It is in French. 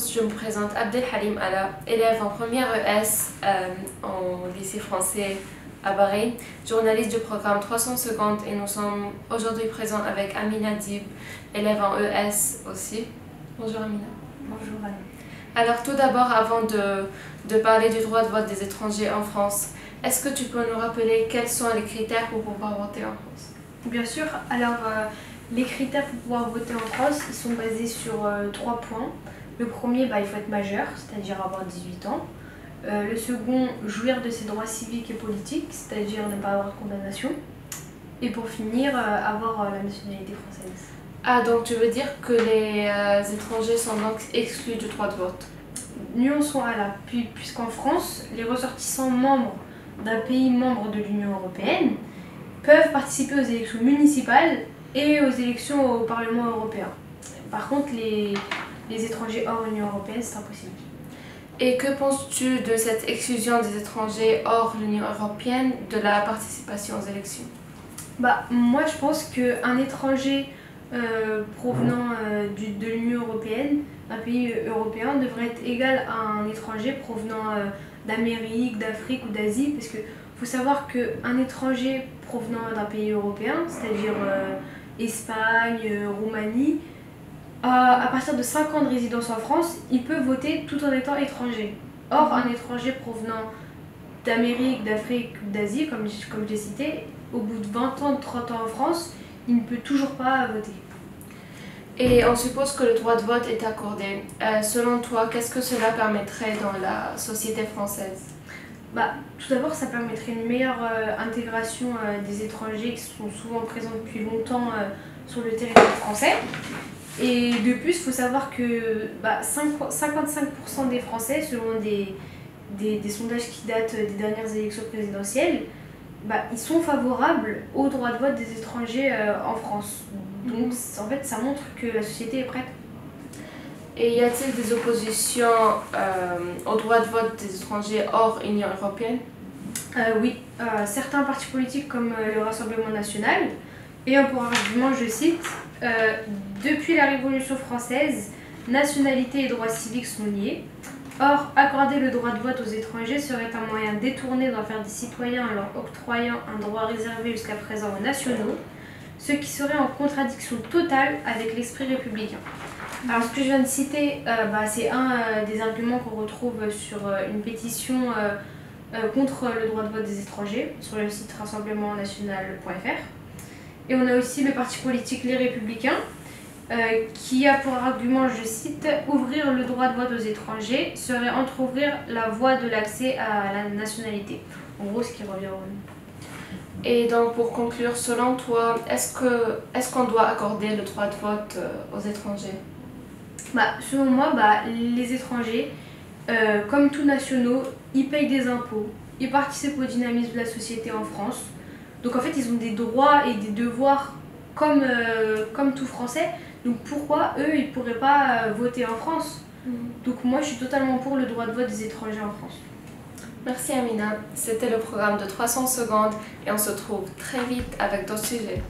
tous, je me présente Abdelhalim Ala, élève en première ES en lycée français à Bahreïn, journaliste du programme 300 secondes, et nous sommes aujourd'hui présents avec Amina Dib, élève en ES aussi. Bonjour Amina. Bonjour Anne. Alors tout d'abord, avant de parler du droit de vote des étrangers en France, est-ce que tu peux nous rappeler quels sont les critères pour pouvoir voter en France? Bien sûr, alors les critères pour pouvoir voter en France, ils sont basés sur 3 points. Le premier, il faut être majeur, c'est-à-dire avoir 18 ans. Le second, jouir de ses droits civiques et politiques, c'est-à-dire ne pas avoir de condamnation. Et pour finir, avoir la nationalité française. Ah, donc tu veux dire que les étrangers sont donc exclus du droit de vote? Nuançons à là, puisqu'en France, les ressortissants membres d'un pays membre de l'Union européenne peuvent participer aux élections municipales et aux élections au Parlement européen. Par contre, les étrangers hors Union européenne, c'est impossible. Et que penses-tu de cette exclusion des étrangers hors l'Union européenne de la participation aux élections? Moi, je pense qu'un étranger provenant de l'Union européenne, un pays européen, devrait être égal à un étranger provenant d'Amérique, d'Afrique ou d'Asie, parce qu'il faut savoir qu'un étranger provenant d'un pays européen, c'est-à-dire Espagne, Roumanie, à partir de 5 ans de résidence en France, il peut voter tout en étant étranger. Or, un étranger provenant d'Amérique, d'Afrique ou d'Asie, comme je l'ai cité, au bout de 20 ans, 30 ans en France, il ne peut toujours pas voter. Et on suppose que le droit de vote est accordé. Selon toi, qu'est-ce que cela permettrait dans la société française? Tout d'abord, ça permettrait une meilleure intégration des étrangers qui sont souvent présents depuis longtemps sur le territoire français. Et de plus, il faut savoir que 55% des Français, selon des sondages qui datent des dernières élections présidentielles, ils sont favorables au droit de vote des étrangers en France. Donc en fait, ça montre que la société est prête. Et y a-t-il des oppositions au droit de vote des étrangers hors Union européenne? Oui, certains partis politiques comme le Rassemblement national, et pour argument, je cite, depuis la Révolution française, nationalité et droits civiques sont liés. Or, accorder le droit de vote aux étrangers serait un moyen détourné d'en faire des citoyens en leur octroyant un droit réservé jusqu'à présent aux nationaux, ce qui serait en contradiction totale avec l'esprit républicain. Alors, ce que je viens de citer, c'est un des arguments qu'on retrouve sur une pétition contre le droit de vote des étrangers sur le site rassemblementnational.fr. Et on a aussi le parti politique Les Républicains, qui a pour argument, je cite, « Ouvrir le droit de vote aux étrangers serait entrouvrir la voie de l'accès à la nationalité ». En gros, ce qui revient au même. Et donc, pour conclure, selon toi, est-ce qu'on doit accorder le droit de vote aux étrangers? Selon moi, les étrangers, comme tous nationaux, ils payent des impôts, ils participent au dynamisme de la société en France. Donc en fait, ils ont des droits et des devoirs comme tout Français. Donc pourquoi eux, ils ne pourraient pas voter en France? Donc moi, je suis totalement pour le droit de vote des étrangers en France. Merci Amina, c'était le programme de 300 secondes et on se retrouve très vite avec d'autres sujets.